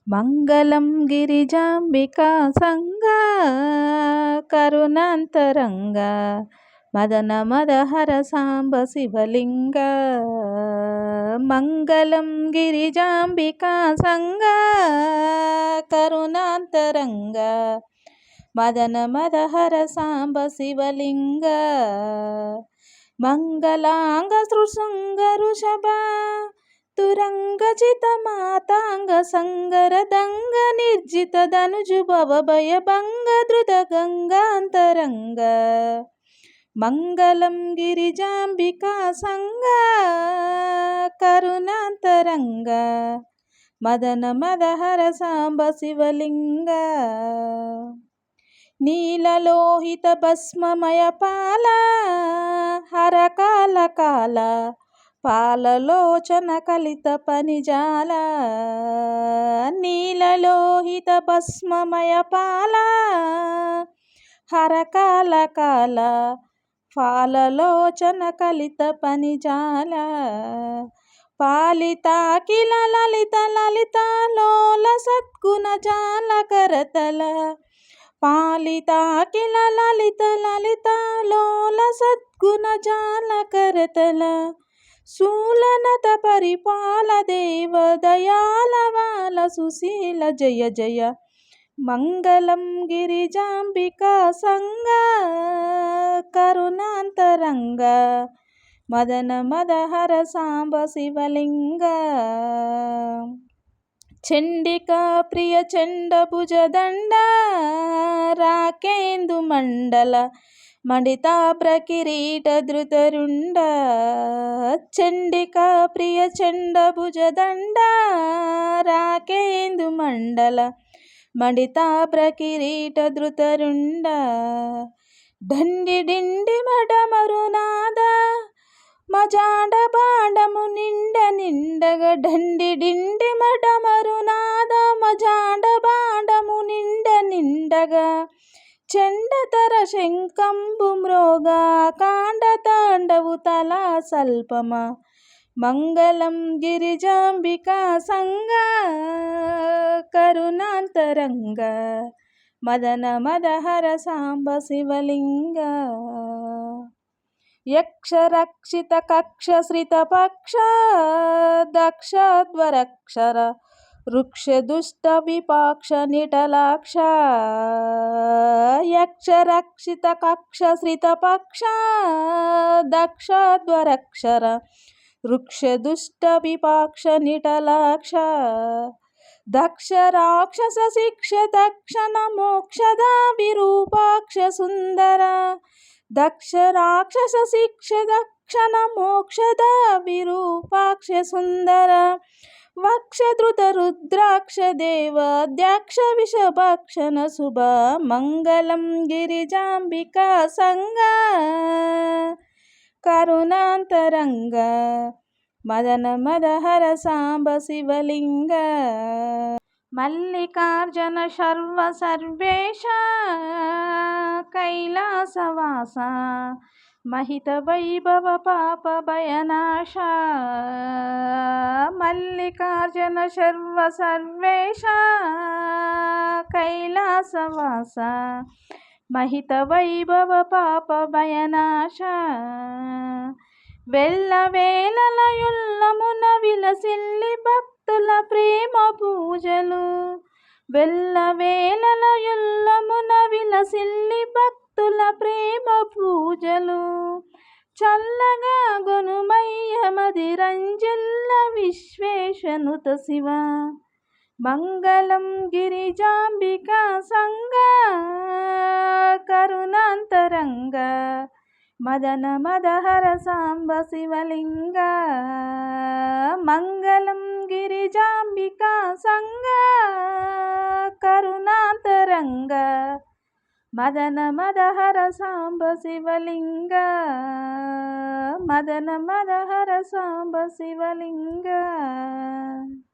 మంగళం గిరిజాంబికా సంగా కరుణాంతరంగా మదన మదహర సాంబ శివలింగ. మంగళం గిరిజాంబికా సంగా కరుణాంతరంగా మదన మదహర సాంబ శివలింగ. మంగళాంగ సృశృంగ వృషభ తురంగజిత మాతాంగ సంగరదంగ నిర్జిత ధనుజు భవభయ భంగ ధృత గంగాంతరంగ. మంగళం గిరిజాంబికా సంగా కరుణాంతరంగ మదన మదహర సాంబ శివలింగ. నీలలోహిత భస్మమయ పాల హరకాల కాల పాలలోచన కలిత పనిజాల. నీలలోహిత భస్మమయ పాల హరకాల కాల పాలలోచన కలిత పనిజాల. పాలితాకిల లలిత లలిత లోల సద్గుణ జాల కరతల. పాలితాకిల లలిత లలిత లోల సద్గుణ జాల కరతల. శూలనత పరిపాల దేవ దయాల వాల సుశీల జయ జయ. మంగళం గిరిజాంబికా సంగా కరుణాంతరంగ మదన మదహర సాంబ శివలింగ. చండికా ప్రియ చండ భుజదండ రాకేందు మండల మండితాభ్ర కిరీట ధృతరుండ. చండికా ప్రియ చండ భుజదండ రాకేందు మండల మండితాభ్ర కిరీట ధృతరుండ. డండి డిండి మడమరునాద మజాండ బాండము నిండ నిండగ. డండి డిండి మడమరునాద మజాండ బాండము నిండ నిండగా. చండతర శంకంబు మ్రోగా కాండ తాండవు తలా సల్పమ. మంగళం గిరిజాంబికా సంగా కరుణాంతరంగ మదన మదహర సాంబ శివలింగ. యక్ష రక్షిత కక్ష శ్రిత పక్ష దక్షధ్వరక్షర వృక్ష దుష్ట విపాక్ష నిటలాక్ష. యక్ష రక్షిత కక్ష శ్రిత పక్ష దక్షధ్వరక్షర వృక్ష దుష్ట విపాక్ష నిటలాక్ష. దక్ష రాక్షస శిక్ష దక్షణ మోక్షద విరూపాక్ష సుందర. దక్ష రాక్షస శిక్ష దక్షణ మోక్షద విరూపాక్ష సుందర. వక్ష ధృత రుద్రాక్ష దేవ ద్యాక్ష విషభక్షణ శుభ. మంగళం గిరిజాంబికా సంగా కరుణాంతరంగ మదన మదహర సాంబ శివలింగ. మల్లికార్జున శర్వ సర్వేశ కైలాసవాస మహిత వైభవ పాప భయనాశ. మల్లికార్జున శర్వ సర్వేశ కైలాసవాస మహిత వైభవ పాప భయనాశ. వెల్ల వేలలయుల్లమున విలసిల్లి భక్తుల ప్రేమ పూజలు. వెల్ల వేలలయుల్లమున విలసిల్లి భక్తుల ప్రేమ పూజలు. చల్లగా గొనుమయ్య మదిరంజిల్ల విశ్వేశనుత శివ. మంగళం గిరిజాంబికా సంగా కరుణాంతరంగ మదన మదహర సాంబ శివలింగ. మంగళం గిరిజాంబికా సంగా కరుణాంతరంగ మదన మదహర సాంబ శివలింగ. మదన మదహర సాంబ శివలింగ.